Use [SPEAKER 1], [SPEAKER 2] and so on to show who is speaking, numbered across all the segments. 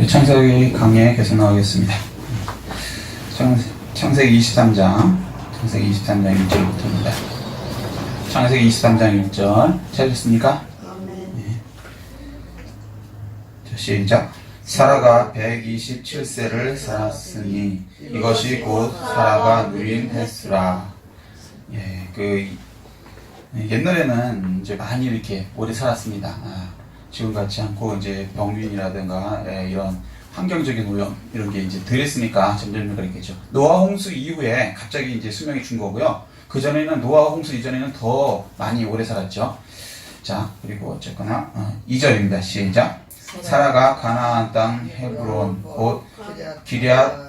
[SPEAKER 1] 창세기 강의 계속 나오겠습니다. 창세기 23장 1절부터입니다. 창세기 23장 1절 찾으셨습니까? 네. 자, 시작. 사라가 127세를 살았으니 이것이 곧 사라가 누린 횟수라. 옛날에는 이제 많이 이렇게 오래 살았습니다. 지금 같지 않고 이제 병균이라든가 이런 환경적인 오염 이런 게 이제 덜했으니까 점점 그렇겠죠. 노아 홍수 이후에 갑자기 이제 수명이 준 거고요. 그 전에는 노아 홍수 이전에는 더 많이 오래 살았죠. 자, 그리고 어쨌거나 2절입니다. 시작. 사라가 가나안 땅 헤브론 곧 기럇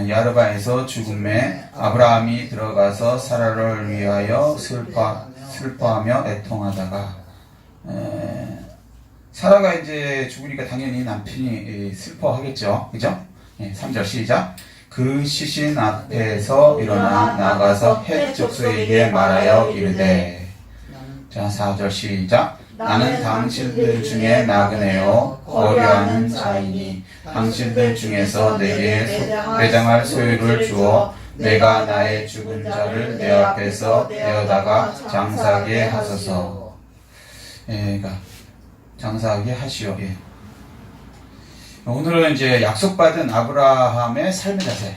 [SPEAKER 1] 야르바에서 죽음에 아브라함이 들어가서 사라를 위하여 슬퍼하며 애통하다가 사라가 이제 죽으니까 당연히 남편이 슬퍼하겠죠. 그죠? 3절 시작. 그 시신 앞에서 일어나 나가서 헷 족속에게 말하여 이르되. 자, 4절 시작. 나는 당신들 중에 나그네요 거류하는 자이니 당신들 중에서 내게 내장할 소유를 주어 내가 나의 죽은 자를 내 앞에서 내어다가 장사하게 하소서. 그러니까 장사하게 하시오. 오늘은 이제 약속받은 아브라함의 삶의 자세.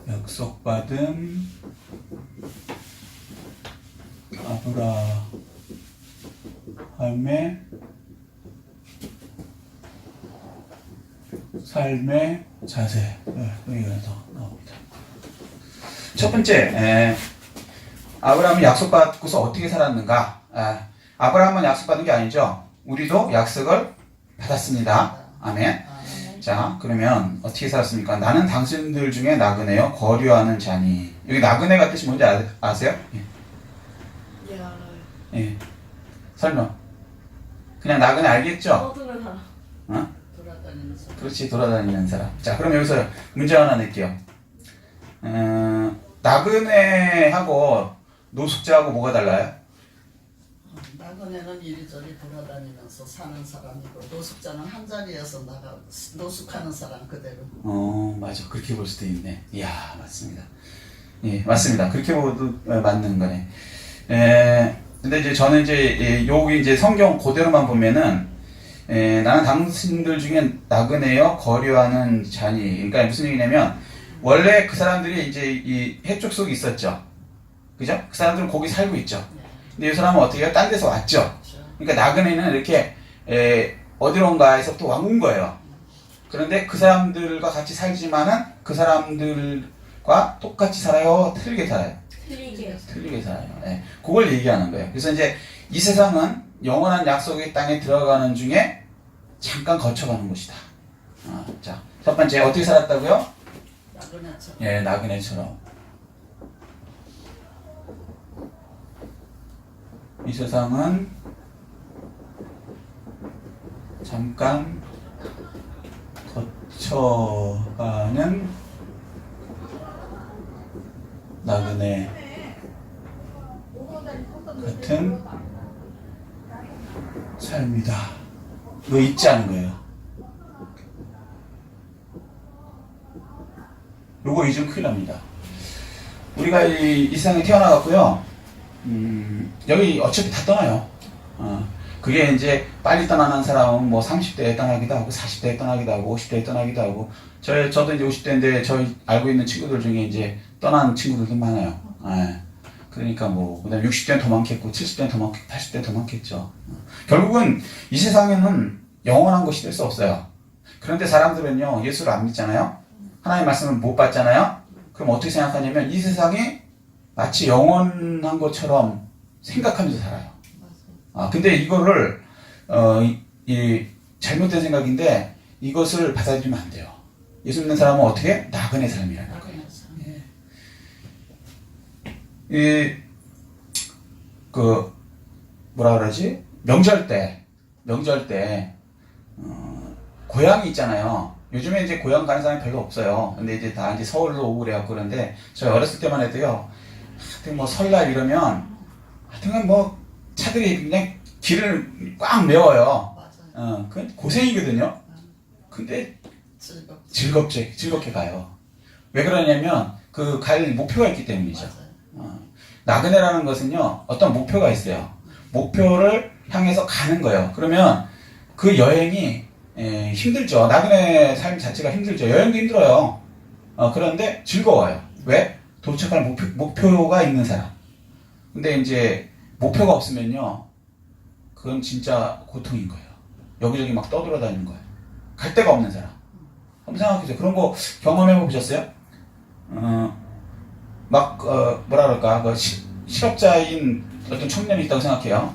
[SPEAKER 1] 약속받은 아브라함의 삶의 자세. 여기서 나옵니다. 첫 번째, 아브라함이 약속받고서 어떻게 살았는가? 아브라함은 약속받은 게 아니죠. 우리도 약속을 받았습니다. 아멘. 자, 그러면 어떻게 살았습니까? 나는 당신들 중에 나그네요 거류하는 자니. 여기 나그네가 뜻이 뭔지 아세요? 예. 설명. 그냥 나그네 알겠죠?
[SPEAKER 2] 돌아다니는 사람.
[SPEAKER 1] 그렇지, 돌아다니는 사람. 자, 그럼 여기서 문제 하나 낼게요. 나그네하고 노숙자하고 뭐가 달라요?
[SPEAKER 2] 나그네는 이리저리 돌아다니면서 사는 사람이고 노숙자는 한 자리에서 노숙하는 사람 그대로.
[SPEAKER 1] 맞아. 그렇게 볼 수도 있네. 이야, 맞습니다. 예, 맞습니다. 그렇게 봐도 맞는 거네. 근데 이제 저는 이제 여기 이제 성경 그대로만 보면은 나는 당신들 중에 나그네요 거류하는 자니. 그러니까 무슨 얘기냐면 원래 그 사람들이 이제 이 해쪽 속에 있었죠. 그죠? 그 사람들은 거기 살고 있죠. 근데 이 사람은 어떻게 해요? 딴 데서 왔죠. 그러니까 나그네는 이렇게 어디론가에서 또 온 거예요. 그런데 그 사람들과 같이 살지만은 그 사람들과 똑같이 살아요? 틀리게 살아요? 틀리게 살아요. 그걸 얘기하는 거예요. 그래서 이제 이 세상은 영원한 약속의 땅에 들어가는 중에 잠깐 거쳐가는 곳이다. 자, 첫 번째 어떻게 살았다고요?
[SPEAKER 2] 나그네처럼.
[SPEAKER 1] 나그네처럼. 이 세상은 잠깐 거쳐가는 나그네 같은 삶이다. 이거 잊지 않은 거예요. 요거 잊으면 큰일 납니다. 우리가 이 세상에 태어나갔고요. 여기 어차피 다 떠나요. 그게 이제 빨리 떠나는 사람은 뭐 30대에 떠나기도 하고 40대에 떠나기도 하고 50대에 떠나기도 하고 저도 이제 50대인데 저희 알고 있는 친구들 중에 이제 떠난 친구들도 많아요. 그러니까 뭐 그다음에 60대는 더 많겠고 70대는 더 많겠고 80대는 더 많겠죠. 결국은 이 세상에는 영원한 것이 될 수 없어요. 그런데 사람들은요 예수를 안 믿잖아요. 하나님의 말씀을 못 받잖아요. 그럼 어떻게 생각하냐면 이 세상이 마치 영원한 것처럼 생각하면서 살아요. 근데 이거를 이 잘못된 생각인데 이것을 받아들이면 안 돼요. 예수 믿는 사람은 어떻게? 나그네 삶이라는 거예요. 뭐라 그러지? 명절 때 고향이 있잖아요. 요즘에 이제 고향 가는 사람이 별로 없어요. 근데 이제 다 이제 서울로 오고 그래갖고 그런데 저희 어렸을 때만 해도요. 하여튼 뭐 설날 이러면 하여튼 뭐 차들이 그냥 길을 꽉 메워요.
[SPEAKER 2] 맞아요.
[SPEAKER 1] 그건 고생이거든요. 근데 즐겁게 가요. 왜 그러냐면 그 갈 목표가 있기 때문이죠.
[SPEAKER 2] 맞아요.
[SPEAKER 1] 나그네라는 것은요, 어떤 목표가 있어요. 목표를 향해서 가는 거예요. 그러면 그 여행이 힘들죠. 나그네 삶 자체가 힘들죠. 여행도 힘들어요. 그런데 즐거워요. 왜? 도착할 목표가 있는 사람. 근데 이제 목표가 없으면요, 그건 진짜 고통인 거예요. 여기저기 막 떠돌아다니는 거예요. 갈 데가 없는 사람. 한번 생각해보세요. 그런 거 경험해 보셨어요? 뭐라 그럴까, 실업자인 어떤 청년이 있다고 생각해요.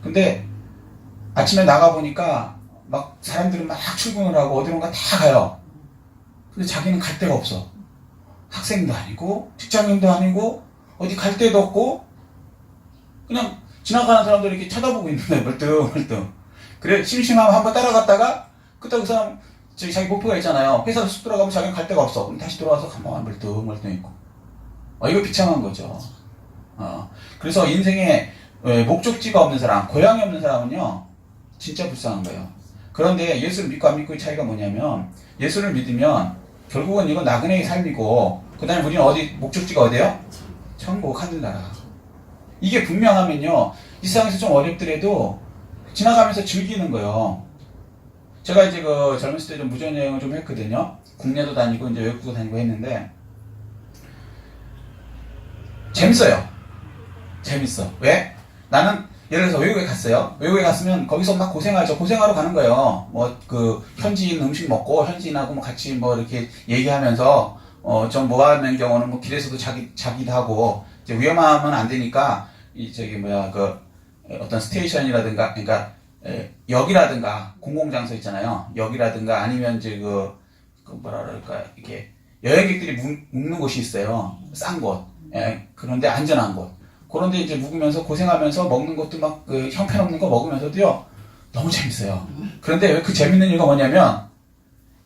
[SPEAKER 1] 근데 아침에 나가보니까 막 사람들은 막 출근을 하고 어디론가 다 가요. 근데 자기는 갈 데가 없어. 학생도 아니고, 직장인도 아니고, 어디 갈 데도 없고, 그냥 지나가는 사람들 이렇게 쳐다보고 있는데, 멀뚱멀뚱. 그래, 심심하면 한번 따라갔다가, 그때 그 사람, 자기 목표가 있잖아요. 회사 쑥 들어가면 자기는 갈 데가 없어. 그럼 다시 들어와서 가만 멀뚱멀뚱 있고. 이거 비참한 거죠. 그래서 인생에 목적지가 없는 사람, 고향이 없는 사람은요, 진짜 불쌍한 거예요. 그런데 예수를 믿고 안 믿고의 차이가 뭐냐면, 예수를 믿으면 결국은 이건 나그네의 삶이고, 그 다음에 우리는 목적지가 어디예요? 천국, 하늘나라. 이게 분명하면요, 이 세상에서 좀 어렵더라도 지나가면서 즐기는 거예요. 제가 이제 젊었을 때 좀 무전여행을 좀 했거든요. 국내도 다니고 이제 외국도 다니고 했는데, 재밌어. 왜? 나는 예를 들어서 외국에 갔어요. 외국에 갔으면 거기서 막 고생하죠. 고생하러 가는 거예요. 현지인 음식 먹고 현지인하고 같이 이렇게 얘기하면서 좀 모아낸 경우는 길에서도 자기도 하고, 이제 위험하면 안 되니까 어떤 스테이션이라든가, 그러니까 역이라든가 공공장소 있잖아요. 역이라든가 아니면 이제 뭐라 그럴까, 이게 여행객들이 묵는 곳이 있어요. 싼 곳. 그런데 안전한 곳. 그런데 이제 묵으면서 고생하면서 먹는 것도 형편없는 거 먹으면서도요, 너무 재밌어요. 그런데 왜 그 재밌는 이유가 뭐냐면,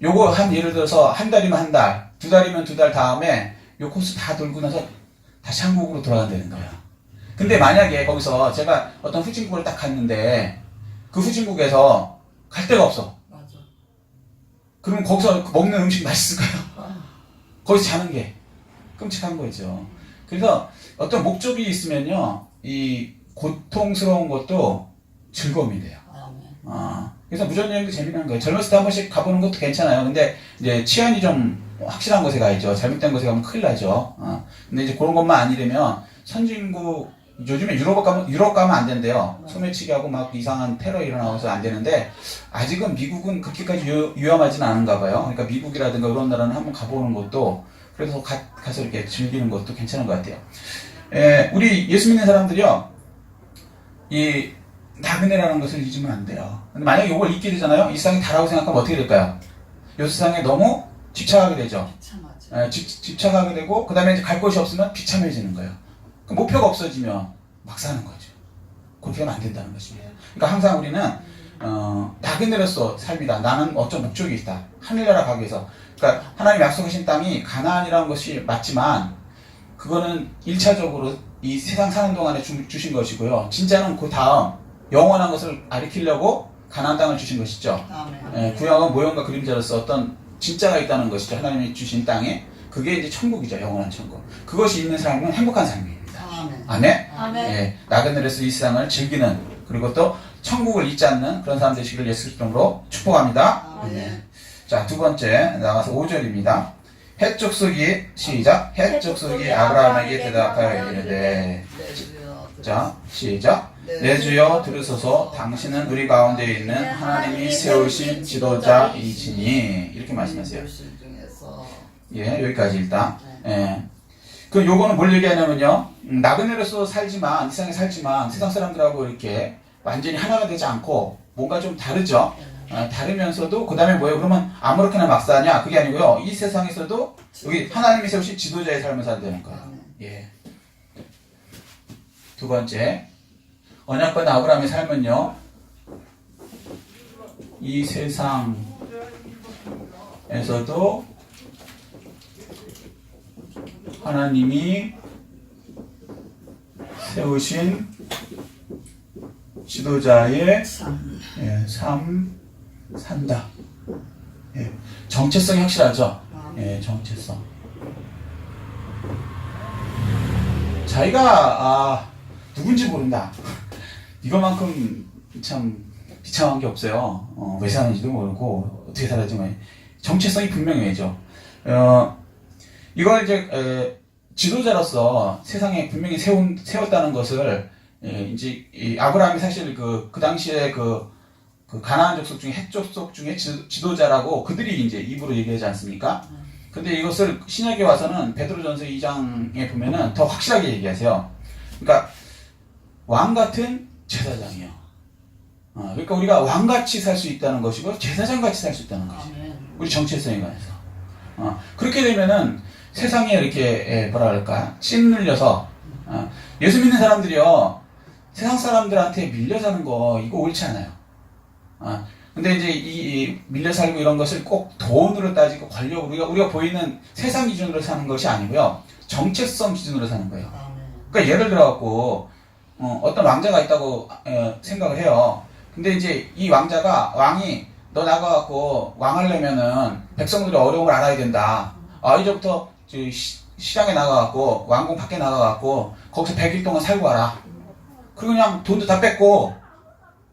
[SPEAKER 1] 요거 예를 들어서 한 달이면 한 달, 두 달이면 두 달 다음에 요 코스 다 돌고 나서 다시 한국으로 돌아간다는 거예요. 근데 만약에 거기서 제가 어떤 후진국을 딱 갔는데, 그 후진국에서 갈 데가 없어.
[SPEAKER 2] 맞아.
[SPEAKER 1] 그러면 거기서 먹는 음식 맛있을까요? 거기서 자는 게 끔찍한 거죠. 그래서 어떤 목적이 있으면요, 이 고통스러운 것도 즐거움이 돼요. 그래서 무전여행도 재미난 거예요. 젊었을 때 한 번씩 가보는 것도 괜찮아요. 근데 이제 치안이 좀 확실한 곳에 가야죠. 잘못된 곳에 가면 큰일 나죠. 근데 이제 그런 것만 아니려면 선진국, 요즘에 유럽 가면 안 된대요. 소매치기하고 막 이상한 테러 일어나서 안 되는데, 아직은 미국은 그렇게까지 위험하진 않은가 봐요. 그러니까 미국이라든가 이런 나라는 한번 가보는 것도, 그래서 가서 이렇게 즐기는 것도 괜찮은 것 같아요. 우리 예수 믿는 사람들이요, 이 나그네라는 것을 잊으면 안 돼요. 근데 만약에 이걸 잊게 되잖아요. 이 세상이 다라고 생각하면 어떻게 될까요? 이 세상에 너무 집착하게 되죠. 집착하게 되고, 그 다음에 이제 갈 곳이 없으면 비참해지는 거예요. 그 목표가 없어지면 막 사는 거죠. 그렇게 하면 안 된다는 것입니다. 그러니까 항상 우리는 나그네로서 삶이다. 나는 어떤 목적이 있다. 하늘나라 가기 위해서. 그러니까 하나님 약속하신 땅이 가나안이라는 것이 맞지만, 그거는 1차적으로 이 세상 사는 동안에 주신 것이고요. 진짜는 그 다음 영원한 것을 가리키려고 가나안 땅을 주신 것이죠. 구약은 모형과 그림자로서 어떤 진짜가 있다는 것이죠. 하나님이 주신 땅에. 그게 이제 천국이죠. 영원한 천국. 그것이 있는 삶은 행복한 삶입니다. 아멘. 나그네로서 이 세상을 즐기는, 그리고 또 천국을 잊지 않는 그런 사람 되시기를 예수 그리스도로 축복합니다. 자, 두 번째 나가서 5절입니다. 헷 족속이 시작. 헷 족속이 아브라함에게 대답하여 이르되, 자, 시작. 내 주여 들으소서. 당신은 우리 가운데 있는 하나님이 세우신 지도자이시니. 이렇게 말씀하세요. 여기까지 일단. 그 요거는 뭘 얘기하냐면요, 나그네로서 살지만, 이 세상에 살지만 세상 사람들하고 이렇게 완전히 하나가 되지 않고 뭔가 좀 다르죠. 다르면서도 그 다음에 뭐예요? 그러면 아무렇게나 막 사냐? 그게 아니고요, 이 세상에서도 여기 하나님이 세우신 지도자의 삶을 살다는 거예요. 두 번째, 언약받은 아브라함의 삶은요, 이 세상에서도 하나님이 세우신 지도자의
[SPEAKER 2] 참.
[SPEAKER 1] 삶 산다. 정체성이 확실하죠. 정체성. 자기가 누군지 모른다. 이거만큼 참 비참한 게 없어요. 왜 사는지도 모르고 어떻게 살아야지 뭐. 정체성이 분명해야죠. 이걸 이제 지도자로서 세상에 분명히 세웠다는 것을 이제 이 아브라함이 사실 그 당시에 그 가나안 족속 중에 헷 족속 중에 지도자라고 그들이 이제 입으로 얘기하지 않습니까? 근데 이것을 신약에 와서는 베드로전서 2장에 보면은 더 확실하게 얘기하세요. 그러니까 왕 같은 제사장이요. 그러니까 우리가 왕같이 살 수 있다는 것이고 제사장같이 살 수 있다는 것이죠. 우리 정체성에 관해서. 그렇게 되면은 세상에 이렇게 뭐라 그럴까 찐눌려서 예수 믿는 사람들이요 세상 사람들한테 밀려 사는 거 이거 옳지 않아요. 근데 이제 이 밀려 살고 이런 것을 꼭 돈으로 따지고 권력으로 우리가 보이는 세상 기준으로 사는 것이 아니고요 정체성 기준으로 사는 거예요. 그러니까 예를 들어 갖고 어떤 왕자가 있다고 생각을 해요. 근데 이제 이 왕이 너 나가갖고 왕하려면은 백성들이 어려움을 알아야 된다. 이제부터 시장에 나가갖고 왕궁 밖에 나가갖고 거기서 100일 동안 살고 와라. 그리고 그냥 돈도 다 뺏고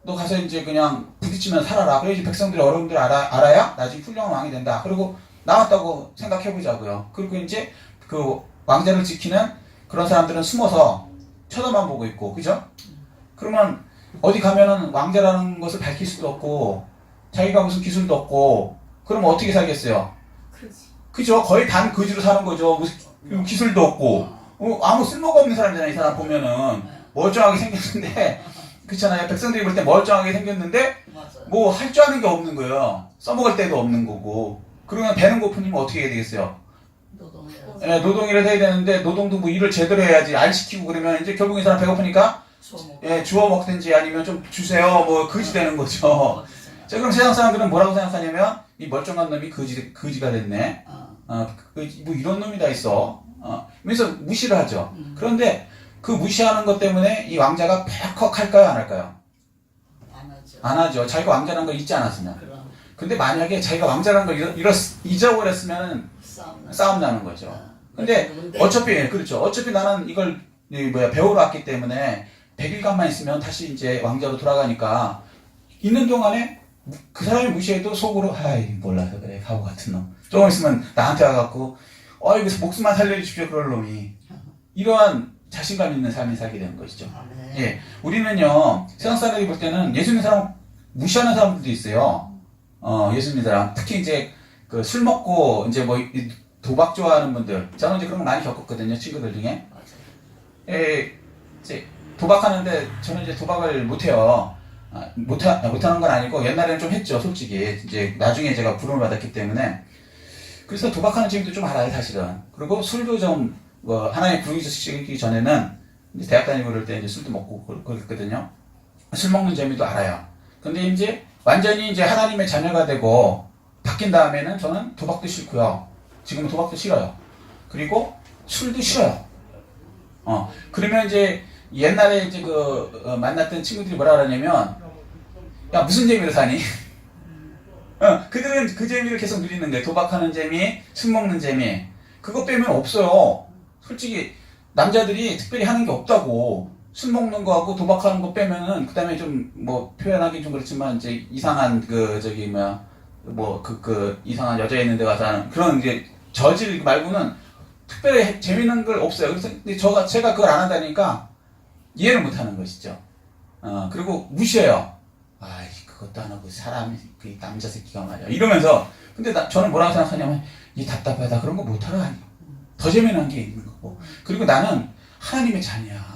[SPEAKER 1] 너 가서 이제 그냥 부딪히면 살아라. 그래야지 백성들이 어려움들 알아야 나중에 훌륭한 왕이 된다. 그리고 나왔다고 생각해보자고요. 그리고 이제 그 왕자를 지키는 그런 사람들은 숨어서 쳐다만 보고 있고, 그죠? 그러면 어디 가면은 왕자라는 것을 밝힐 수도 없고, 자기가 무슨 기술도 없고, 그러면 어떻게 살겠어요? 그죠? 거의 단 거지로 사는 거죠. 무슨 기술도 없고, 아무 쓸모가 없는 사람이잖아요. 이 사람 보면은 멀쩡하게 생겼는데, 그렇잖아요. 백성들이 볼 때 멀쩡하게 생겼는데, 뭐 할 줄 아는 게 없는 거예요. 써먹을 데도 없는 거고. 그러면 배는 고프면 어떻게 해야 되겠어요? 노동일을 해야 되는데 노동도 뭐 일을 제대로 해야지 안 시키고 그러면 이제 결국 이 사람 배고프니까 주워 먹든지 아니면 좀 주세요 뭐 거지 되는 거죠. 자 그럼 세상 사람들은 뭐라고 생각하냐면 이 멀쩡한 놈이 거지가 됐네. 뭐 이런 놈이 다 있어. 그래서 무시를 하죠. 그런데 그 무시하는 것 때문에 이 왕자가 폐컥 할까요 안 할까요? 안 하죠. 자기가 왕자라는 걸 잊지 않았으면. 근데 만약에 자기가 왕자라는 걸 잊어버렸으면 싸움 나는 거죠. 근데 어차피 그렇죠. 어차피 나는 이걸 배우러 왔기 때문에 100일간만 있으면 다시 이제 왕자로 돌아가니까 있는 동안에 그 사람이 무시해도 속으로 몰라서 그래 바보 같은 놈. 조금 있으면 나한테 와갖고 여기서 목숨만 살려주십시오 그럴 놈이. 이러한 자신감 있는 삶이 살게 되는 것이죠. 예, 우리는요 세상 사람이 볼 때는 예수 믿는 사람 무시하는 사람들도 있어요. 예수 믿는 사람 특히 이제 그 술 먹고 이제 뭐 도박 좋아하는 분들 저는 이제 그런 거 많이 겪었거든요 친구들 중에. 이제 도박하는데 저는 이제 도박을 못해요. 못하는 건 아니고 옛날에는 좀 했죠 솔직히. 이제 나중에 제가 부름을 받았기 때문에. 그래서 도박하는 재미도 좀 알아요 사실은. 그리고 술도 좀 하나의 부르시기 전에는 이제 대학 다니고 그럴 때 이제 술도 먹고 그랬거든요. 술 먹는 재미도 알아요. 근데 이제 완전히 이제 하나님의 자녀가 되고 바뀐 다음에는 저는 도박도 싫고요. 지금은 도박도 싫어요. 그리고 술도 싫어요. 그러면 이제 옛날에 이제 만났던 친구들이 뭐라 그러냐면 야 무슨 재미로 사니? 그들은 그 재미를 계속 누리는 거예요. 도박하는 재미, 술 먹는 재미. 그거 빼면 없어요. 솔직히 남자들이 특별히 하는 게 없다고. 술 먹는 거하고 도박하는 거 빼면은 그다음에 좀 뭐 표현하기 좀 그렇지만 이제 이상한 이상한 여자 있는 데 가서 하는 그런 이제 저질 말고는 특별히 재밌는 걸 없어요. 그래서 제가 그걸 안 한다니까 이해를 못 하는 것이죠. 그리고 무시해요. 그것도 안 하고 사람이 그 남자 새끼가 말이야 이러면서. 근데 저는 뭐라고 생각하냐면 이 답답하다 그런 거 못하러 하니 더 재미난 게 있는 거고. 그리고 나는 하나님의 자녀야.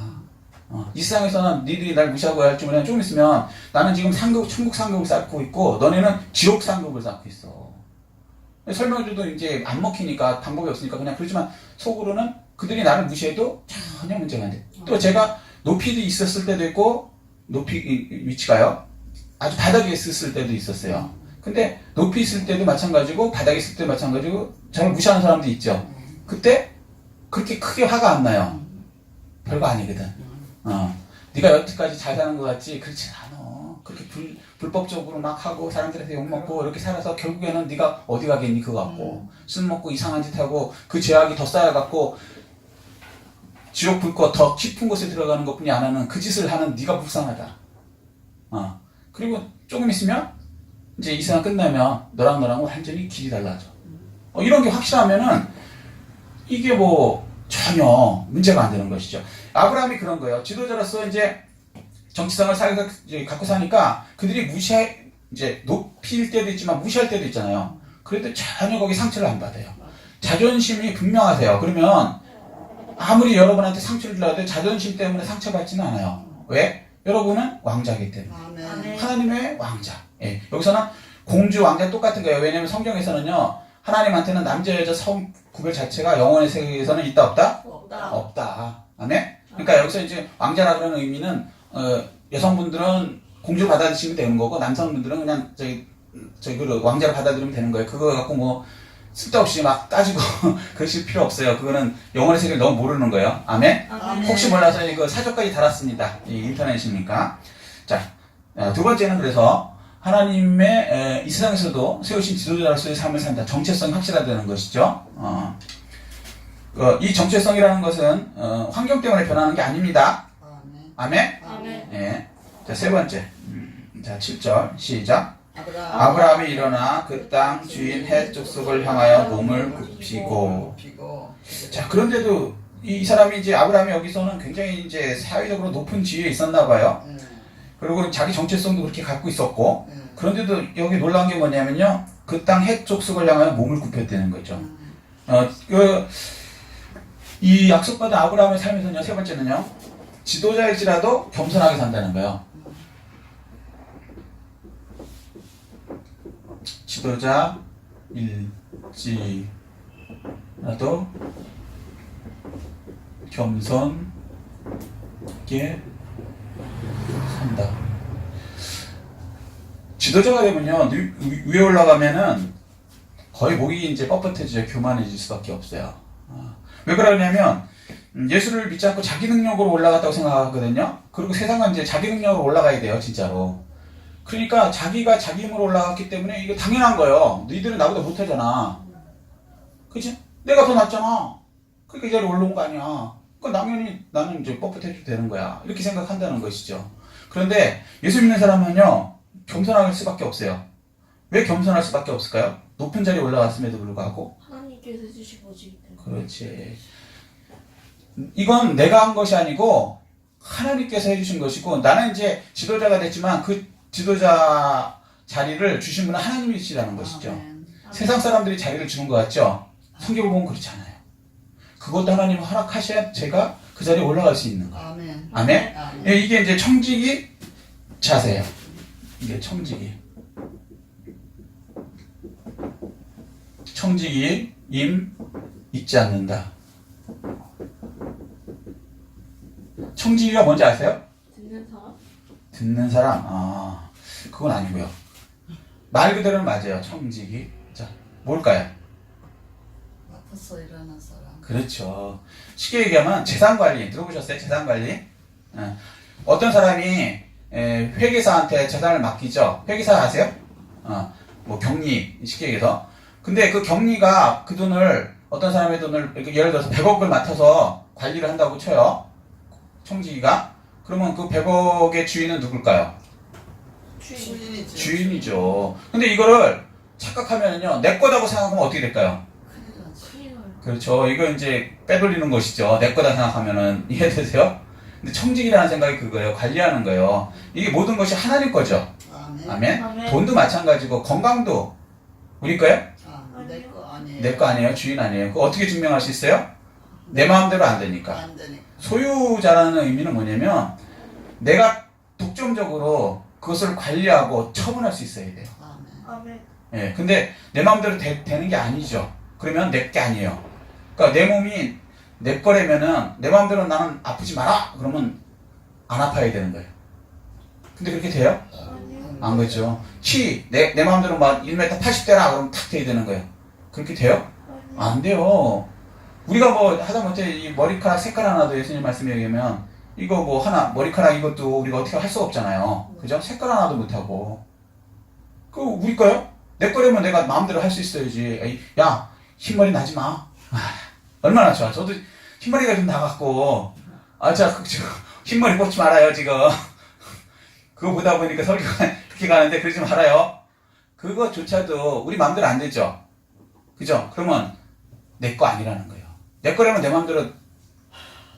[SPEAKER 1] 이 세상에서는 니들이 날 무시하고 할지 모르겠는데 조금 있으면 나는 지금 천국 상급을 쌓고 있고 너네는 지옥 상급을 쌓고 있어. 설명해줘도 이제 안 먹히니까 방법이 없으니까 그냥 그렇지만 속으로는 그들이 나를 무시해도 전혀 문제가 안 돼. 또 제가 높이 있었을 때도 있고 높이 위치가요 아주 바닥에 있었을 때도 있었어요. 근데 높이 있을 때도 마찬가지고 바닥에 있을 때도 마찬가지고 저를 무시하는 사람도 있죠. 그때 그렇게 크게 화가 안 나요. 별거 아니거든. 네가 여태까지 잘 사는 것 같지? 그렇지 않아. 그렇게 불법적으로 막 하고 사람들한테 욕먹고 이렇게 살아서 결국에는 네가 어디 가겠니 그거 갖고. 술 먹고 이상한 짓 하고 그 죄악이 더 쌓여갖고 지옥 불꽃 더 깊은 곳에 들어가는 것뿐이 안 하는 그 짓을 하는 네가 불쌍하다. 그리고 조금 있으면 이제 이 세상 끝나면 너랑 완전히 길이 달라져. 이런 게 확실하면은 이게 뭐 전혀 문제가 안 되는 것이죠. 아브라함이 그런 거예요. 지도자로서 이제 정치성을 갖고 사니까 그들이 이제 높일 때도 있지만 무시할 때도 있잖아요. 그래도 전혀 거기 상처를 안 받아요. 자존심이 분명하세요. 그러면 아무리 여러분한테 상처를 주려도 자존심 때문에 상처받지는 않아요. 왜? 여러분은 왕자이기 때문에.
[SPEAKER 2] 아멘.
[SPEAKER 1] 하나님의 왕자. 예. 여기서는 공주, 왕자 똑같은 거예요. 왜냐면 성경에서는요, 하나님한테는 남자, 여자 성 구별 자체가 영혼의 세계에서는 있다, 없다? 없다. 아멘? 그러니까 여기서 이제 왕자라 그러는 의미는, 여성분들은 공주를 받아들이시면 되는 거고, 남성분들은 그냥 왕자를 받아들이면 되는 거예요. 그거 갖고 뭐, 쓸데없이 막 따지고 그러실 필요 없어요. 그거는 영혼의 세계를 너무 모르는 거예요. 아멘?
[SPEAKER 2] 아멘.
[SPEAKER 1] 혹시 몰라서 이거 사조까지 달았습니다. 이 인터넷이니까. 자, 두 번째는 그래서 하나님의 이 세상에서도 세우신 지도자로서의 삶을 산다. 정체성이 확실하다는 것이죠. 이 정체성이라는 것은 환경 때문에 변하는 게 아닙니다. 아멘?
[SPEAKER 2] 아멘.
[SPEAKER 1] 예. 자, 세 번째. 자, 7절 시작.
[SPEAKER 2] 아브라함.
[SPEAKER 1] 아브라함이 일어나 그 땅 주인 헷 족속을 향하여 몸을 굽히고. 자, 그런데도 이 사람이 이제 아브라함이 여기서는 굉장히 이제 사회적으로 높은 지위에 있었나 봐요. 그리고 자기 정체성도 그렇게 갖고 있었고. 그런데도 여기 놀라운 게 뭐냐면요. 그 땅 헷 족속을 향하여 몸을 굽혔다는 거죠. 이 약속받은 아브라함의 삶에서는요, 세 번째는요, 지도자일지라도 겸손하게 산다는 거예요. 지도자일지라도 겸손하게 산다. 지도자가 되면요, 위에 올라가면은 거의 목이 이제 뻣뻣해지죠. 교만해질 수밖에 없어요. 왜 그러냐면, 예수를 믿지 않고 자기 능력으로 올라갔다고 생각하거든요. 그리고 세상은 이제 자기 능력으로 올라가야 돼요, 진짜로. 그러니까 자기가 자기 힘으로 올라갔기 때문에 이게 당연한 거예요. 너희들은 나보다 못하잖아. 그치? 내가 더 낫잖아. 그러니까 이 자리에 올라온 거 아니야. 그러니까 당연히 나는 이제 뻣뻣해도 되는 거야. 이렇게 생각한다는 것이죠. 그런데 예수 믿는 사람은요, 겸손할 수밖에 없어요. 왜 겸손할 수밖에 없을까요? 높은 자리에 올라갔음에도 불구하고.
[SPEAKER 3] 하나님께서 주신 거지.
[SPEAKER 1] 그렇지. 이건 내가 한 것이 아니고 하나님께서 해주신 것이고, 나는 이제 지도자가 됐지만 그 지도자 자리를 주신 분은 하나님이시라는 것이죠.
[SPEAKER 2] 아멘.
[SPEAKER 1] 세상 사람들이 자리를 주는 것 같죠? 성경을 보면 그렇지 않아요. 그것도 하나님이 허락하셔야 제가 그 자리에 올라갈 수 있는 거예요.
[SPEAKER 2] 아멘.
[SPEAKER 1] 아멘?
[SPEAKER 2] 아멘.
[SPEAKER 1] 예, 이게 이제 청지기 자세예요. 이게 청지기. 청지기 임 잊지 않는다. 청지기가 뭔지 아세요?
[SPEAKER 3] 듣는 사람?
[SPEAKER 1] 듣는 사람? 그건 아니고요. 말 그대로는 맞아요. 청지기. 자, 뭘까요?
[SPEAKER 2] 맡아서 일하는 사람.
[SPEAKER 1] 그렇죠. 쉽게 얘기하면 재산관리. 들어보셨어요? 재산관리? 어떤 사람이 회계사한테 재산을 맡기죠. 회계사 아세요? 뭐 경리, 쉽게 얘기해서. 근데 그 경리가 그 돈을, 어떤 사람의 돈을, 예를 들어서 100억을 맡아서 관리를 한다고 쳐요. 청지기가. 그러면 그 100억의 주인은 누굴까요?
[SPEAKER 2] 주인이죠.
[SPEAKER 1] 주인이죠. 근데 이거를 착각하면요, 내 거다고 생각하면 어떻게 될까요?
[SPEAKER 2] 큰일 나죠.
[SPEAKER 3] 큰일 나요.
[SPEAKER 1] 그렇죠. 이거 이제 빼돌리는 것이죠. 내 거다 생각하면은. 이해되세요? 근데 청직이라는 생각이 그거예요. 관리하는 거예요. 이게 모든 것이 하나님 거죠.
[SPEAKER 2] 아멘.
[SPEAKER 1] 아멘?
[SPEAKER 3] 아멘.
[SPEAKER 1] 돈도 마찬가지고, 건강도 우리 거예요?
[SPEAKER 2] 내 거 아니에요.
[SPEAKER 1] 내 거 아니에요. 주인 아니에요. 그거 어떻게 증명할 수 있어요? 내 마음대로 안 되니까.
[SPEAKER 2] 안 되니까.
[SPEAKER 1] 소유자라는 의미는 뭐냐면, 내가 독점적으로 그것을 관리하고 처분할 수 있어야 돼요.
[SPEAKER 2] 아멘.
[SPEAKER 3] 아멘.
[SPEAKER 1] 예, 근데 내 마음대로 되는 게 아니죠. 그러면 내 게 아니에요. 그러니까 내 몸이 내 거라면은 내 마음대로 나는 아프지 마라. 그러면 안 아파야 되는 거예요. 근데 그렇게 돼요?
[SPEAKER 3] 아니요.
[SPEAKER 1] 안 그렇죠. 키, 내 마음대로 막 1m 80대라 그러면 탁 돼야 되는 거예요. 그렇게 돼요?
[SPEAKER 3] 아니요.
[SPEAKER 1] 안 돼요. 우리가 뭐 하다못해 이 머리카락 색깔 하나도 예수님 말씀에 의하면 이거 뭐 하나 머리카락 이것도 우리가 어떻게 할 수가 없잖아요. 그죠? 색깔 하나도 못하고. 그 우리 거요? 내 거라면 내가 마음대로 할 수 있어야지. 에이, 야 흰머리 나지 마. 얼마나 좋아. 저도 흰머리가 좀 나갔고 흰머리 뽑지 말아요 지금. 그거 보다 보니까 설교가 그렇게 가는데 그러지 말아요. 그거조차도 우리 마음대로 안 되죠. 그죠? 그러면 내 거 아니라는 거예요. 내 거라면 내 마음대로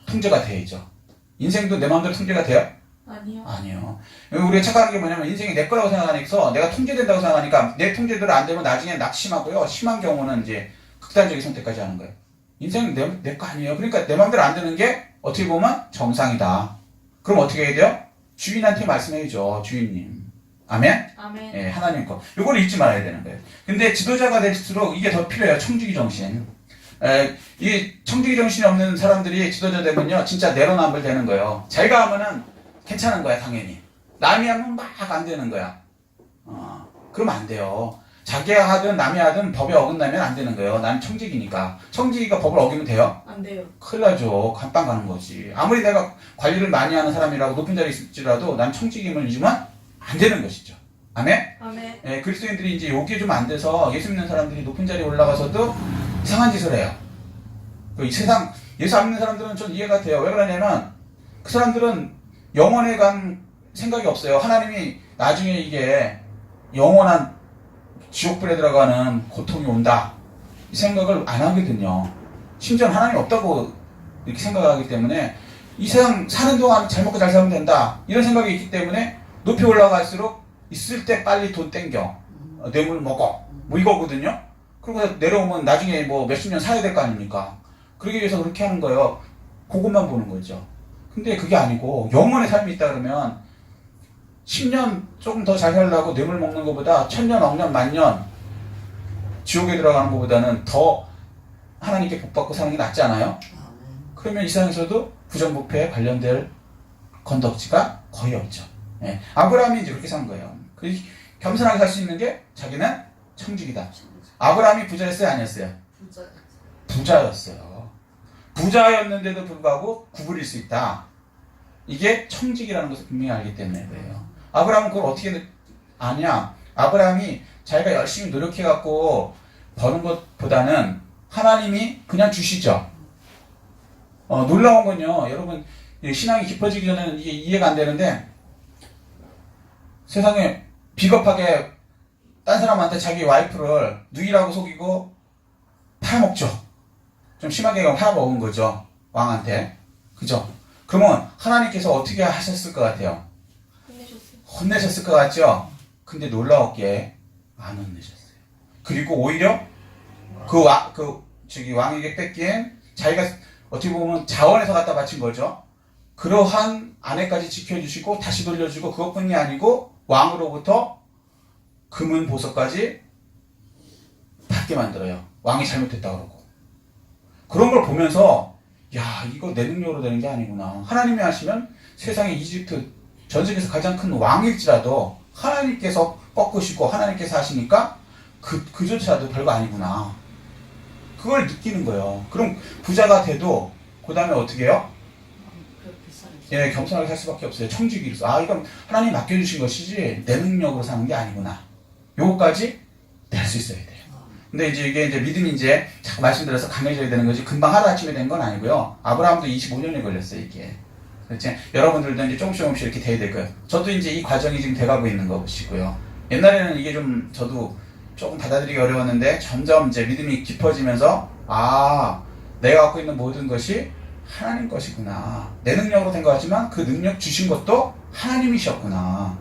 [SPEAKER 1] 통제가 돼야죠. 인생도 내 마음대로 통제가 돼요?
[SPEAKER 3] 아니요.
[SPEAKER 1] 아니요. 우리가 착각하는 게 뭐냐면 인생이 내 거라고 생각하니까 내가 통제된다고 생각하니까 내 통제대로 안 되면 나중에 낙심하고요. 심한 경우는 이제 극단적인 선택까지 하는 거예요. 인생은 내 거 아니에요. 그러니까 내 마음대로 안 되는 게 어떻게 보면 정상이다. 그럼 어떻게 해야 돼요? 주인한테 말씀해야죠. 주인님. 아멘?
[SPEAKER 3] 아멘.
[SPEAKER 1] 예, 하나님 거. 요걸 잊지 말아야 되는 거예요. 근데 지도자가 될수록 이게 더 필요해요. 청지기 정신. 이 청지기 정신이 없는 사람들이 지도자 되면요. 진짜 내로남불 되는 거예요. 자기가 하면은 괜찮은 거야, 당연히. 남이 하면 막 안 되는 거야. 그러면 안 돼요. 자기가 하든 남이 하든 법에 어긋나면 안 되는 거예요. 난 청지기니까. 청지기가 법을 어기면 돼요?
[SPEAKER 3] 안 돼요.
[SPEAKER 1] 큰일 나죠. 감빵 가는 거지. 아무리 내가 관리를 많이 하는 사람이라고 높은 자리에 있을지라도 난 청지기임을 잊으면 안 되는 것이죠. 아멘?
[SPEAKER 3] 아멘.
[SPEAKER 1] 예, 그리스도인들이 이제 요게 좀 안 돼서 예수 믿는 사람들이 높은 자리에 올라가서도 이상한 짓을 해요. 이 세상, 예수 안 믿는 사람들은 전 이해가 돼요. 왜 그러냐면 그 사람들은 영원에 간 생각이 없어요. 하나님이 나중에 이게 영원한 지옥불에 들어가는 고통이 온다. 이 생각을 안 하거든요. 심지어 하나님이 없다고 이렇게 생각하기 때문에 이 세상 사는 동안 잘 먹고 잘 살면 된다. 이런 생각이 있기 때문에 높이 올라갈수록 있을 때 빨리 돈 땡겨. 뇌물 먹어. 뭐 이거거든요. 그리고 내려오면 나중에 뭐 몇십 년 살아야 될 거 아닙니까? 그러기 위해서 그렇게 하는 거예요. 그것만 보는 거죠. 근데 그게 아니고 영원의 삶이 있다 그러면 10년 조금 더 잘 살려고 뇌물 먹는 것보다 1000년, 억년, 만년 지옥에 들어가는 것보다는 더 하나님께 복받고 사는 게 낫지 않아요?
[SPEAKER 2] 아멘.
[SPEAKER 1] 그러면 이 세상에서도 부정부패에 관련될 건덕지가 거의 없죠. 예. 아브라함이 이제 그렇게 산 거예요. 겸손하게 살 수 있는 게 자기는 청직이다. 아브라함이 부자였어요? 아니었어요? 부자였어요. 부자였는데도 불구하고 구부릴 수 있다. 이게 청직이라는 것을 분명히 알기 때문에 그래요. 아브라함은 그걸 어떻게 아냐? 아브라함이 자기가 열심히 노력해갖고 버는 것보다는 하나님이 그냥 주시죠. 놀라운 건요, 여러분, 신앙이 깊어지기 전에는 이게 이해가 안 되는데, 세상에 비겁하게 딴 사람한테 자기 와이프를 누이라고 속이고 팔아먹죠. 좀 심하게 팔아먹은 거죠. 왕한테. 그죠? 그러면 하나님께서 어떻게 하셨을 것 같아요? 혼내셨을 것 같죠? 근데 놀라웠기에 안 혼내셨어요. 그리고 오히려 왕에게 뺏긴 자기가 어떻게 보면 자원에서 갖다 바친 거죠. 그러한 아내까지 지켜주시고 다시 돌려주고 그것뿐이 아니고 왕으로부터 금은 보석까지 받게 만들어요. 왕이 잘못했다 그러고. 그런 걸 보면서 야, 이거 내 능력으로 되는 게 아니구나. 하나님이 하시면 세상에 이집트 전 세계에서 가장 큰 왕일지라도 하나님께서 꺾으시고 하나님께서 하시니까 그조차도 별거 아니구나. 그걸 느끼는 거예요. 그럼 부자가 돼도 그 다음에 어떻게 해요? 예, 겸손하게 살 수밖에 없어요. 청지기로서. 아, 이건 하나님이 맡겨주신 것이지 내 능력으로 사는 게 아니구나. 요거까지 낼 수 있어야 돼요. 근데 이게 믿음이 이제 자꾸 말씀드려서 강해져야 되는 거지 금방 하루아침에 된 건 아니고요. 아브라함도 25년이 걸렸어요, 이게. 그렇지? 여러분들도 이제 조금씩 이렇게 돼야 될 거예요. 저도 이제 이 과정이 지금 돼가고 있는 것이고요. 옛날에는 이게 좀 저도 조금 받아들이기 어려웠는데 점점 이제 믿음이 깊어지면서 내가 갖고 있는 모든 것이 하나님 것이구나. 내 능력으로 된 것 같지만 그 능력 주신 것도 하나님이셨구나.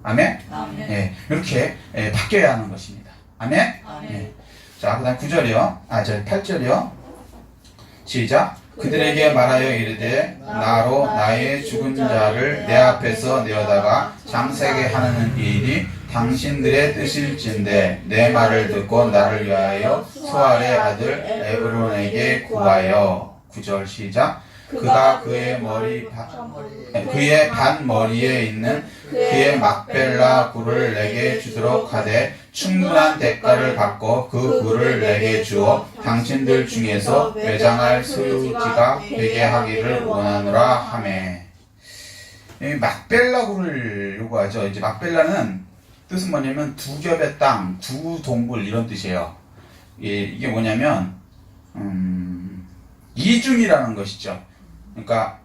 [SPEAKER 1] 아멘?
[SPEAKER 3] 아멘.
[SPEAKER 1] 예, 이렇게 바뀌어야 하는 것입니다. 아멘?
[SPEAKER 3] 아멘.
[SPEAKER 1] 예. 자, 그 다음 9절이요. 8절이요. 시작. 그들에게 말하여 이르되 나로 나의 죽은 자를 내 앞에서 내어다가 장세게 하는 일이 당신들의 뜻일진데 내 말을 듣고 나를 위하여 수알의 아들 에브론에게 구하여. 9절 시작. 그가 그의 그의 반머리에 있는 그의 막벨라 굴을 내게 주도록 하되 충분한 대가를 받고 그 굴을 내게 주어 당신들 중에서 매장할 소유지가 되게 하기를 원하노라 하매. 이 막벨라 굴을 요구하죠. 이제 막벨라는 뜻은 뭐냐면 두 겹의 땅, 두 동굴 이런 뜻이에요. 이게 뭐냐면 이중이라는 것이죠. 그러니까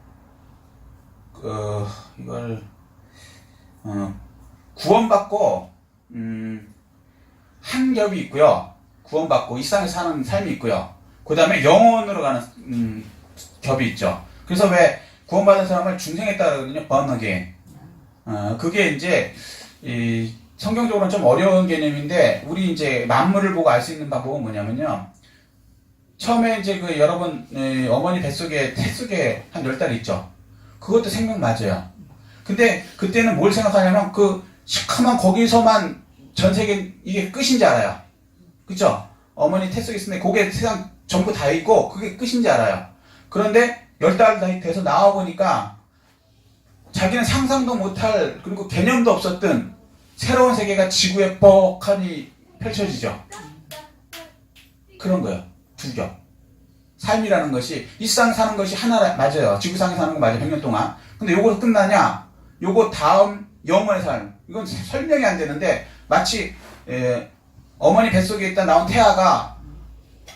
[SPEAKER 1] 이걸 구원받고 한 겹이 있고요. 구원받고 이 땅에 사는 삶이 있고요. 그 다음에 영원으로 가는 겹이 있죠. 그래서 왜 구원받은 사람을 중생했다 그러거든요. 번하게. 그게 이제 이 성경적으로는 좀 어려운 개념인데 우리 이제 만물을 보고 알 수 있는 방법은 뭐냐면요. 처음에 이제 그 여러분 어머니 뱃속에 태속에 한 10달 있죠. 그것도 생명 맞아요. 근데 그때는 뭘 생각하냐면 그 시커먼 거기서만 전 세계 이게 끝인 줄 알아요. 그쵸? 어머니 태속에 있으면 그게 세상 전부 다 있고 그게 끝인 줄 알아요. 그런데 10달 돼서 나와보니까 자기는 상상도 못할 그리고 개념도 없었던 새로운 세계가 지구에 뻑하니 펼쳐지죠. 그런 거예요. 두 겹. 삶이라는 것이 이 세상에 사는 것이 하나라 맞아요. 지구상에 사는 거 맞아요. 100년 동안. 근데 요거 끝나냐? 요거 다음 영원의 삶. 이건 설명이 안 되는데 마치 어머니 뱃속에 있다 나온 태아가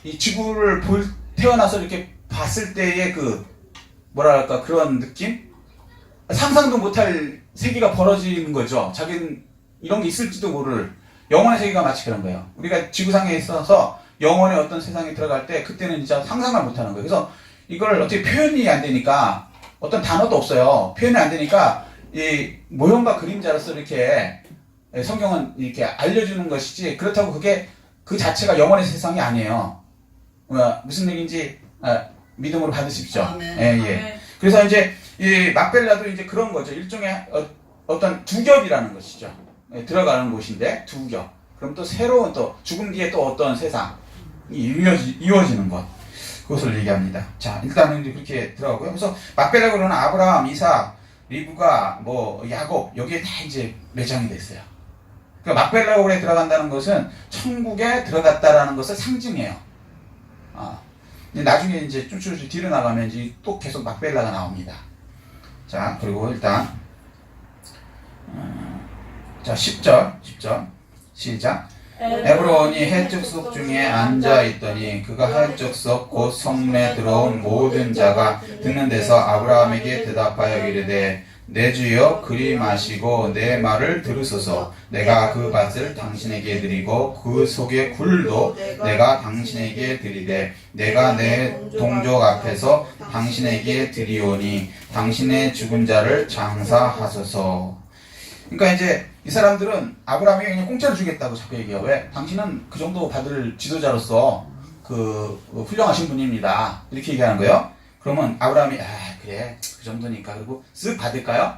[SPEAKER 1] 이 지구를 태어나서 이렇게 봤을 때의 그 뭐랄까 그런 느낌? 상상도 못할 세계가 벌어지는 거죠. 자기는 이런 게 있을지도 모를 영원의 세계가 마치 그런 거예요. 우리가 지구상에 있어서 영원의 어떤 세상에 들어갈 때 그때는 진짜 상상을 못하는 거예요. 그래서 이걸 어떻게 표현이 안 되니까 어떤 단어도 없어요. 표현이 안 되니까 이 모형과 그림자로서 이렇게 성경은 이렇게 알려주는 것이지 그렇다고 그게 그 자체가 영원의 세상이 아니에요. 무슨 얘기인지 믿음으로 받으십시오. 예. 그래서 이제 이 막벨라도 이제 그런 거죠. 일종의 어떤 두 겹이라는 것이죠. 들어가는 곳인데 두 겹. 그럼 또 새로운 또 죽음 뒤에 또 어떤 세상이 이루어지는 것. 그것을 얘기합니다. 자, 일단은 이제 그렇게 들어가고요. 그래서 막벨라 그러는 아브라함, 이삭, 리브가, 야곱, 여기에 다 이제 매장이 됐어요. 그러니까 막벨라 굴에 들어간다는 것은 천국에 들어갔다라는 것을 상징해요. 나중에 이제 쭈쭈쭈 뒤로 나가면 이제 또 계속 막벨라가 나옵니다. 자, 그리고 일단, 자, 10절, 시작. 에브론이 해적석 중에 앉아있더니 그가 해적석 곧 성문에 들어온 모든 자가 듣는 데서 아브라함에게 대답하여 이르되 내 주여 그리 마시고 내 말을 들으소서. 내가 그 밭을 당신에게 드리고 그 속의 굴도 내가 당신에게 드리되 내가 내 동족 앞에서 당신에게 드리오니 당신의 죽은 자를 장사하소서. 그러니까 이제 이 사람들은 아브라함에게 그냥 공짜로 주겠다고 자꾸 얘기해요. 왜? 당신은 그 정도 받을 지도자로서 그 훌륭하신 분입니다. 이렇게 얘기하는 거예요. 그러면 아브라함이 그래 그 정도니까 그리고 쓱 받을까요?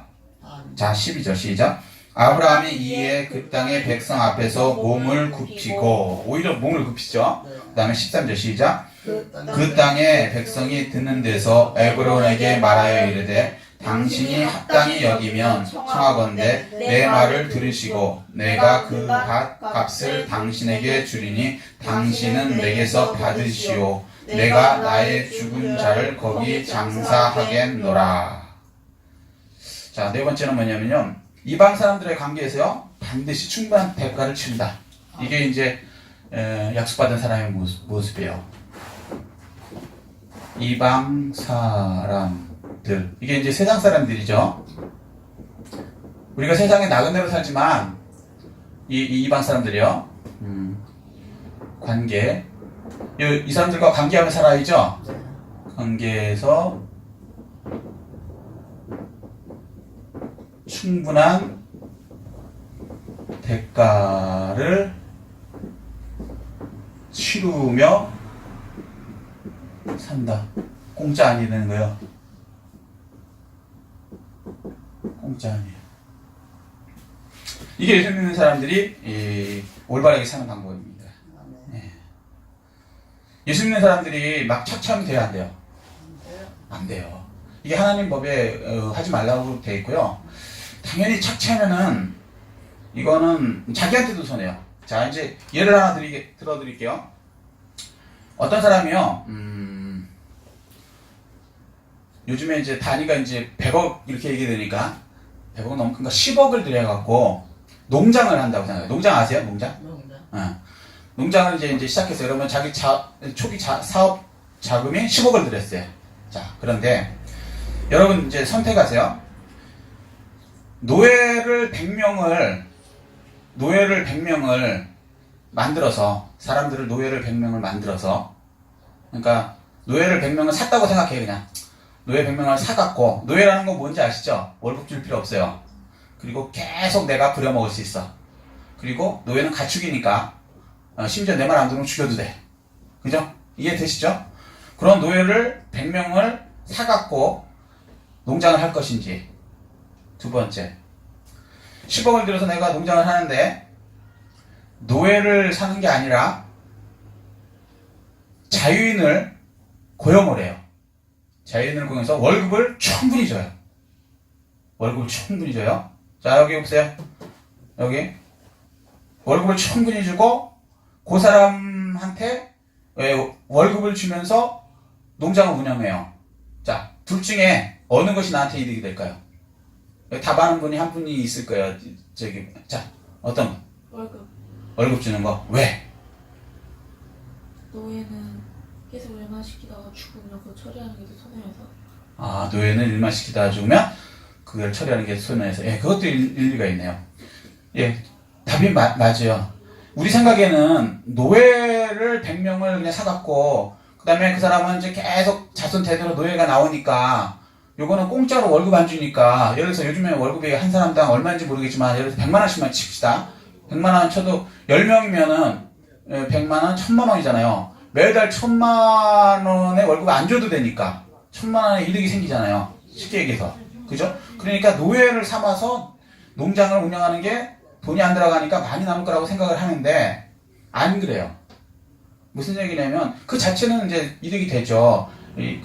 [SPEAKER 1] 자, 12절 시작. 아브라함이 이에 그 땅의 백성 앞에서 몸을 굽히고 오히려 몸을 굽히죠. 그 다음에 13절 시작. 그 땅의 백성이 듣는 데서 에브론에게 말하여 이르되 당신이 합당히 여기면 청하건대 내 말을 들으시고 내가 그 값을 당신에게 주리니 당신은 내게서 받으시오. 내가 나의 죽은 자를 거기 장사하겠노라. 자, 네 번째는 뭐냐면요. 이방 사람들의 관계에서요. 반드시 충분한 대가를 치른다. 이게 이제 약속받은 사람의 모습이에요. 이방 사람들. 이게 이제 세상 사람들이죠. 우리가 세상에 나그네로 살지만 이 이방 사람들이요. 관계. 이 사람들과 관계하며 살아야죠. 관계에서 충분한 대가를 치르며 산다. 공짜 아니라는 거예요. 공짜 아니에요. 이게 예수 믿는 사람들이 올바르게 사는 방법입니다. 네. 예수 믿는 사람들이 막 착취하면 돼요, 안 돼요? 안 돼요. 이게 하나님 법에 하지 말라고 돼 있고요. 당연히 착취하면은 이거는 자기한테도 손해요. 자, 이제 예를 하나 들어드릴게요. 어떤 사람이요, 요즘에 이제 단위가 이제 100억 이렇게 얘기되니까 100억 넘고 10억을 들여갖고 농장을 한다고 생각해요. 농장 아세요? 농장? 농장을 이제 시작했어요. 그러면 자기 초기 사업 자금이 10억을 들였어요. 자, 그런데 여러분 이제 선택하세요. 노예를 100명을 만들어서, 사람들을 노예를 100명을 만들어서, 그러니까 노예를 100명을 샀다고 생각해요. 그냥 노예 100명을 사갖고, 노예라는 건 뭔지 아시죠? 월급 줄 필요 없어요. 그리고 계속 내가 부려먹을 수 있어. 그리고 노예는 가축이니까 심지어 내 말 안 들으면 죽여도 돼. 그죠? 이해되시죠? 그런 노예를 100명을 사갖고 농장을 할 것인지. 두 번째, 10억을 들여서 내가 농장을 하는데 노예를 사는 게 아니라 자유인을 고용을 해요. 자유인을 고용해서 월급을 충분히 줘요. 월급을 충분히 줘요. 자, 여기 보세요. 여기 월급을 충분히 주고 그 사람한테 월급을 주면서 농장을 운영해요. 자, 둘 중에 어느 것이 나한테 이득이 될까요? 답하는 분이 한 분이 있을 거예요. 자, 어떤 거?
[SPEAKER 3] 월급.
[SPEAKER 1] 월급 주는 거. 왜?
[SPEAKER 3] 노예는 계속 일만 시키다가 죽으면 그거 처리하는 게 더 손해여서.
[SPEAKER 1] 아, 노예는 일만 시키다가 죽으면 그걸 처리하는 게 손해에서. 예, 그것도 일리가 있네요. 예, 답이 맞아요. 우리 생각에는 노예를 100명을 그냥 사갖고, 그 다음에 그 사람은 이제 계속 자손 대대로 노예가 나오니까, 요거는 공짜로 월급 안 주니까, 예를 들어서 요즘에 월급이 한 사람당 얼마인지 모르겠지만, 예를 들어서 100만원씩만 칩시다. 100만원 쳐도 10명이면은 100만원, 1000만원이잖아요. 매달 1000만원의 월급 안 줘도 되니까 1000만원의 이득이 생기잖아요. 쉽게 얘기해서. 그죠? 그러니까 노예를 삼아서 농장을 운영하는 게 돈이 안 들어가니까 많이 남을 거라고 생각을 하는데 안 그래요. 무슨 얘기냐면 그 자체는 이제 이득이 되죠.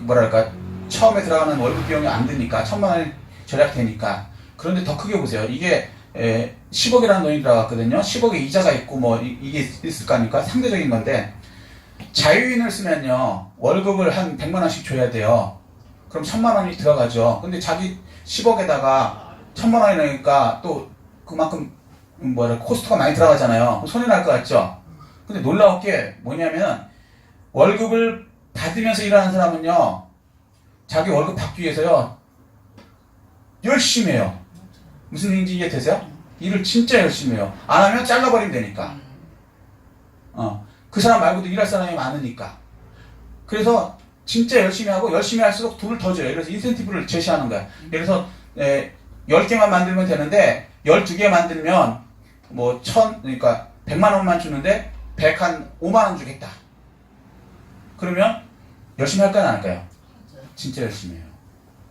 [SPEAKER 1] 뭐랄까 처음에 들어가는 월급 비용이 안 드니까 1000만원이 절약되니까. 그런데 더 크게 보세요. 이게 10억이라는 돈이 들어갔거든요. 10억에 이자가 있고 뭐 이게 있을 거 아닙니까? 상대적인 건데 자유인을 쓰면요 월급을 한 100만원씩 줘야 돼요. 그럼 1000만원이 들어가죠. 근데 자기 10억에다가 1000만원이 나니까 또 그만큼 코스트가 많이 들어가잖아요. 손해 날 것 같죠? 근데 놀라운 게 뭐냐면 월급을 받으면서 일하는 사람은요 자기 월급 받기 위해서요 열심히 해요. 무슨 일인지 이해되세요? 일을 진짜 열심히 해요. 안 하면 잘라버리면 되니까. 그 사람 말고도 일할 사람이 많으니까. 그래서 진짜 열심히 하고 열심히 할수록 돈을 더 줘요. 그래서 인센티브를 제시하는 거야. 그래서 10개만 만들면 되는데 12개 만들면 뭐 그러니까 100만 원만 주는데 5만 원 주겠다. 그러면 열심히 할까요, 안 할까요? 진짜 열심히 해요.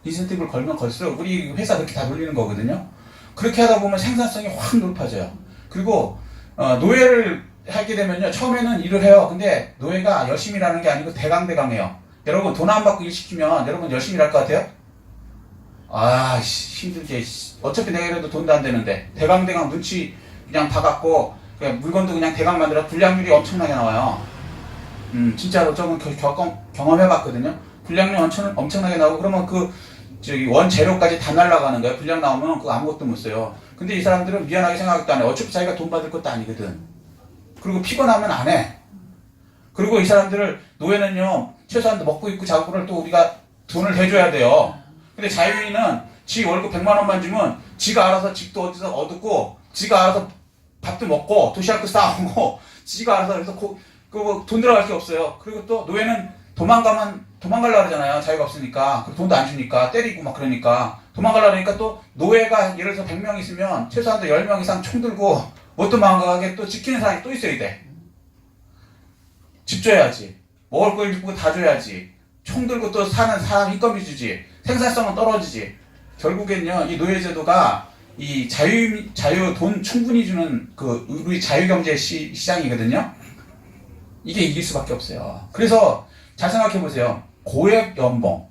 [SPEAKER 1] 인센티브를 걸면 걸수록 우리 회사 그렇게 다 돌리는 거거든요. 그렇게 하다 보면 생산성이 확 높아져요. 그리고 노예를 하게 되면요 처음에는 일을 해요. 근데 노예가 열심히 일하는 게 아니고 대강대강해요. 여러분 돈 안 받고 일 시키면 여러분 열심히 일할 것 같아요? 아 힘들게 어차피 내가 이래도 돈도 안 되는데 대강대강 눈치 그냥 봐갖고 그냥 물건도 그냥 대강 만들어 불량률이 엄청나게 나와요. 진짜로 조금 경험해봤거든요. 불량률이 엄청나게 나오고 그러면 원재료까지 다 날라가는 거예요. 불량 나오면 그거 아무것도 못 써요. 근데 이 사람들은 미안하게 생각도 안 해. 어차피 자기가 돈 받을 것도 아니거든. 그리고 피곤하면 안 해. 그리고 이 사람들을 노예는요 최소한 먹고 입고 자고를 또 우리가 돈을 해줘야 돼요. 근데 자유인은 지 월급 100만 원만 주면 지가 알아서 집도 어디서 얻고 지가 알아서 밥도 먹고 도시락도 싸오고 지가 알아서 그래서 돈 들어갈 게 없어요. 그리고 또 노예는 도망가려고 그러잖아요. 자유가 없으니까. 그리고 돈도 안 주니까 때리고 막 그러니까 도망가려고 그러니까 또 노예가 예를 들어서 100명 있으면 최소한 10명 이상 총 들고 못 도망가게 또 지키는 사람이 또 있어야 돼. 집 줘야지. 먹을 거 입고 다 줘야지. 총 들고 또 사는 사람 인건비 주지. 생산성은 떨어지지. 결국엔요 이 노예제도가 이 자유 돈 충분히 주는 우리 자유경제 시장이거든요. 이게 이길 수밖에 없어요. 그래서 잘 생각해 보세요. 고액 연봉.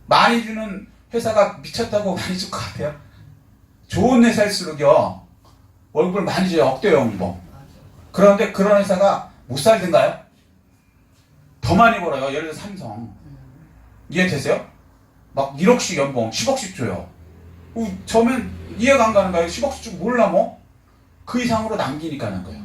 [SPEAKER 1] 많이 주는 회사가 미쳤다고 많이 줄 것 같아요? 좋은 회사일수록요, 월급을 많이 줘요. 억대 연봉.
[SPEAKER 2] 맞아.
[SPEAKER 1] 그런데 그런 회사가 못 살든가요? 더 많이 벌어요. 예를 들어 삼성. 이해되세요? 막 1억씩 연봉, 10억씩 줘요. 처음엔 이해가 안 가는 거예요. 10억씩 주고 몰라 뭐? 그 이상으로 남기니까 하는 거예요.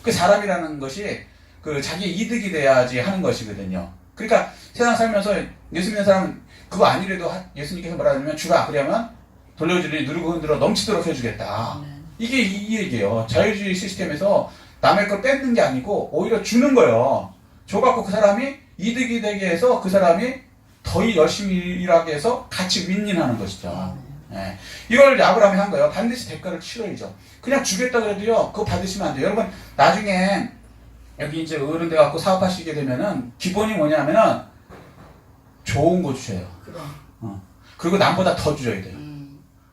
[SPEAKER 1] 그 사람이라는 것이 그 자기 이득이 돼야지 하는 것이거든요. 그러니까 세상 살면서 예수 믿는 사람은 그거 아니래도 예수님께서 뭐라 하냐면 주라 그러면 돌려주니 누르고 흔들어 넘치도록 해주겠다. 이게 이 얘기예요. 자유주의 시스템에서 남의 걸 뺏는 게 아니고 오히려 주는 거예요. 줘갖고 그 사람이 이득이 되게 해서 그 사람이 더 열심히 일하게 해서 같이 윈윈하는 것이죠. 네. 이걸 아브라함이 한 거예요. 반드시 대가를 치러야죠. 그냥 주겠다 그래도요, 그거 받으시면 안 돼요. 여러분, 나중에 여기 이제 어른 돼갖고 사업하시게 되면은 기본이 뭐냐면은 좋은 거 주셔요.
[SPEAKER 2] 그럼.
[SPEAKER 1] 그리고 남보다 더 주셔야 돼요.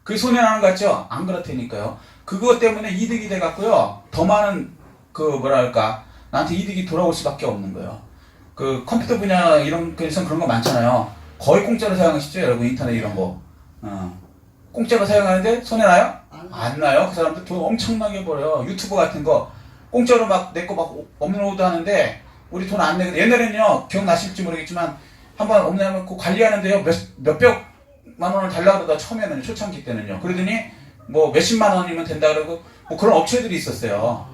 [SPEAKER 1] 그게 손해나는 거 같죠? 안 그렇다니까요. 그것 때문에 이득이 돼갖고요, 더 많은 그 뭐랄까 나한테 이득이 돌아올 수밖에 없는 거예요. 그 컴퓨터 분야 이런 거에서 그런 거 많잖아요. 거의 공짜로 사용하시죠, 여러분 인터넷 이런 거. 공짜로 사용하는데 손해나요? 안 나요. 그 사람들 돈 엄청나게 벌어요. 유튜브 같은 거 공짜로 막 내 거 막 업로드 하는데 우리 돈 안 내고, 옛날에는요 기억나실지 모르겠지만 한번 업로드하면 그 관리하는데요 몇백만 원을 달라고 그러다 처음에는 초창기 때는요. 그러더니 뭐 몇십만 원이면 된다 그러고 뭐 그런 업체들이 있었어요.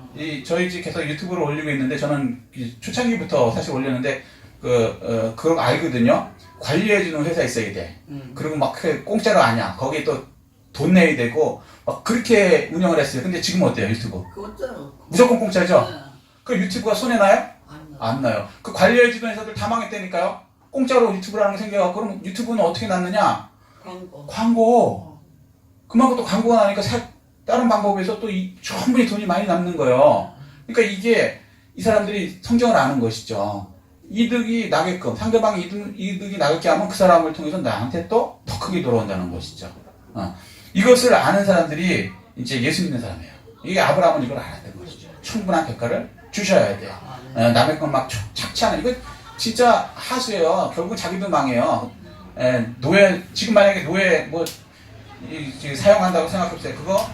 [SPEAKER 1] 저희 집 계속 유튜브를 올리고 있는데 저는 초창기부터 사실 올렸는데 그걸 알거든요. 관리해주는 회사 있어야 돼. 그리고 막 공짜로 아니야. 거기에 또 돈 내야 되고 막 그렇게 운영을 했어요. 근데 지금 어때요 유튜브?
[SPEAKER 2] 그것도
[SPEAKER 1] 무조건 공짜죠?
[SPEAKER 2] 네.
[SPEAKER 1] 그 유튜브가 손해나요?
[SPEAKER 2] 안 나.
[SPEAKER 1] 안 나요. 그 관리해주는 회사들 다 망했다니까요. 공짜로 유튜브라는 게 생겨갖고 그럼 유튜브는 어떻게 났느냐? 광고. 그만큼 또 광고가 나니까 다른 방법에서 또 충분히 돈이 많이 남는 거예요. 그러니까 이게 이 사람들이 성경을 아는 것이죠. 이득이 나게끔, 상대방이 이득이 나게끔 하면 그 사람을 통해서 나한테 또 더 크게 돌아온다는 것이죠. 이것을 아는 사람들이 이제 예수 믿는 사람이에요. 이게 아브라함은 이걸 알았던 것이죠. 충분한 대가를 주셔야 돼요. 남의 건 막 착취하는, 이거 진짜 하수예요. 결국 자기도 망해요. 지금 만약에 노예 사용한다고 생각해보세요. 그거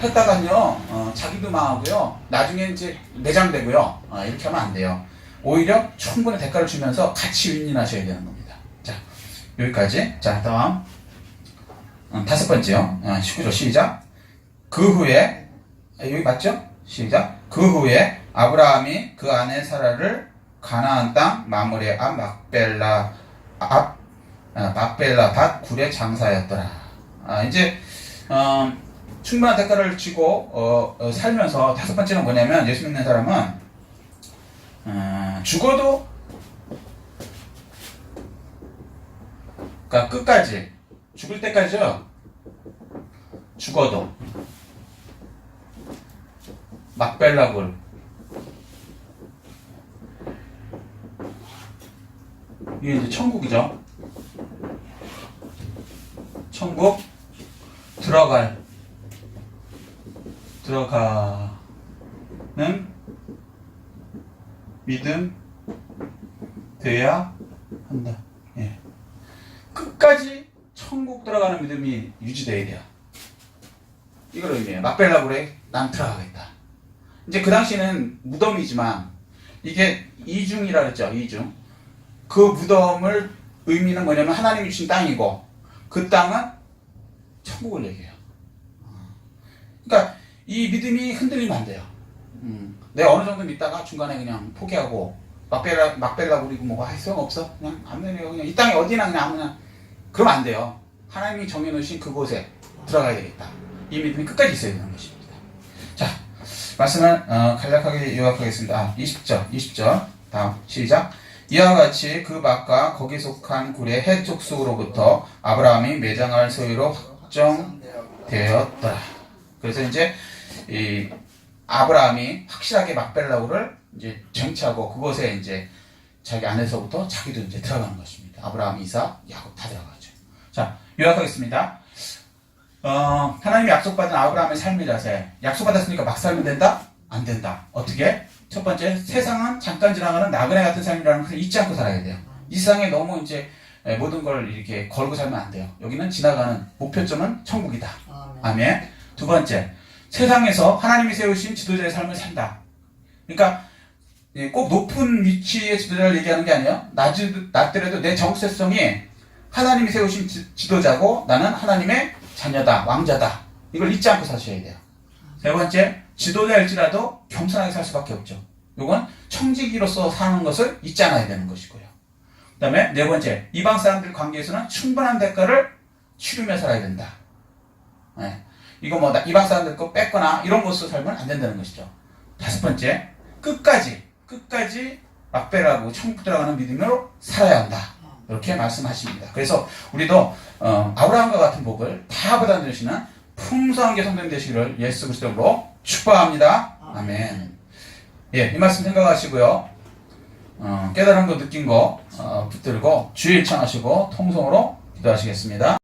[SPEAKER 1] 했다가요, 자기도 망하고요. 나중에 이제 매장되고요. 이렇게 하면 안 돼요. 오히려 충분히 대가를 주면서 같이 윈윈하셔야 되는 겁니다. 자, 여기까지. 자, 다음. 다섯 번째요. 19절 시작. 그 후에, 여기 맞죠? 시작. 그 후에 아브라함이 그 아내 사라를 가나안 땅 마므레 앞 막벨라 밭 굴에 장사였더라. 이제 충분한 대가를 지고 살면서 다섯 번째는 뭐냐면, 예수 믿는 사람은 죽어도, 그러니까 끝까지 죽을 때까지요. 죽어도 막벨라굴, 이게 이제 천국이죠. 천국 들어가는 믿음 돼야 한다. 예. 끝까지 천국 들어가는 믿음이 유지돼야 돼요. 이걸 의미해요. 막벨라굴에 난 들어가겠다. 이제 그 당시에는 무덤이지만 이게 이중이라 그랬죠. 이중. 그 무덤을 의미는 뭐냐면 하나님이 주신 땅이고 그 땅은 천국을 얘기해요. 그러니까 이 믿음이 흔들리면 안 돼요. 내가 어느 정도 믿다가 중간에 그냥 포기하고 막벨라굴이고 뭐가 할 수가 없어. 그냥 아무데나 그냥 이 땅에 어디나 그냥 아무나. 그러면 안 돼요. 하나님이 정해놓으신 그곳에 들어가야 되겠다. 이 믿음이 끝까지 있어야 되는 것입니다. 자, 말씀을 간략하게 요약하겠습니다. 20절 다음 시작. 이와 같이 그 밭과 거기 속한 굴의 해쪽 속으로부터 아브라함이 매장할 소유로 확정되었더라. 그래서 이제 이 아브라함이 확실하게 막벨라굴을 이제 쟁취하고 그곳에 이제 자기 안에서부터 자기도 이제 들어가는 것입니다. 아브라함, 이삭, 야곱 다 들어가죠. 자, 요약하겠습니다. 하나님이 약속받은 아브라함의 삶이라세. 약속받았으니까 막 살면 된다? 안 된다. 어떻게? 첫 번째, 세상은 잠깐 지나가는 나그네 같은 삶이라는 것을 잊지 않고 살아야 돼요. 이 세상에 너무 이제 모든 걸 이렇게 걸고 살면 안 돼요. 여기는 지나가는 목표점은 천국이다.
[SPEAKER 2] 아멘.
[SPEAKER 1] 아멘. 두 번째, 세상에서 하나님이 세우신 지도자의 삶을 산다. 그러니까 꼭 높은 위치의 지도자를 얘기하는 게 아니에요. 낮더라도 내 정체성이 하나님이 세우신 지도자고 나는 하나님의 자녀다, 왕자다. 이걸 잊지 않고 사셔야 돼요. 세 번째, 지도자일지라도 겸손하게 살 수밖에 없죠. 이건 청지기로서 사는 것을 잊지 않아야 되는 것이고요. 그 다음에 네 번째, 이방 사람들 관계에서는 충분한 대가를 치르며 살아야 된다. 네. 이거 뭐 이방 사람들 거 뺏거나 이런 모습으로 살면 안 된다는 것이죠. 다섯 번째, 끝까지 막배라고 천국 들어가는 믿음으로 살아야 한다. 이렇게 말씀하십니다. 그래서 우리도 아브라함과 같은 복을 다 받아 주시는 풍성한 성도님 되시기를 예수 그리스도로 축복합니다. 아멘. 예, 이 말씀 생각하시고요. 깨달은 거 느낀 거 붙들고 주의 일창하시고 통성으로 기도하시겠습니다.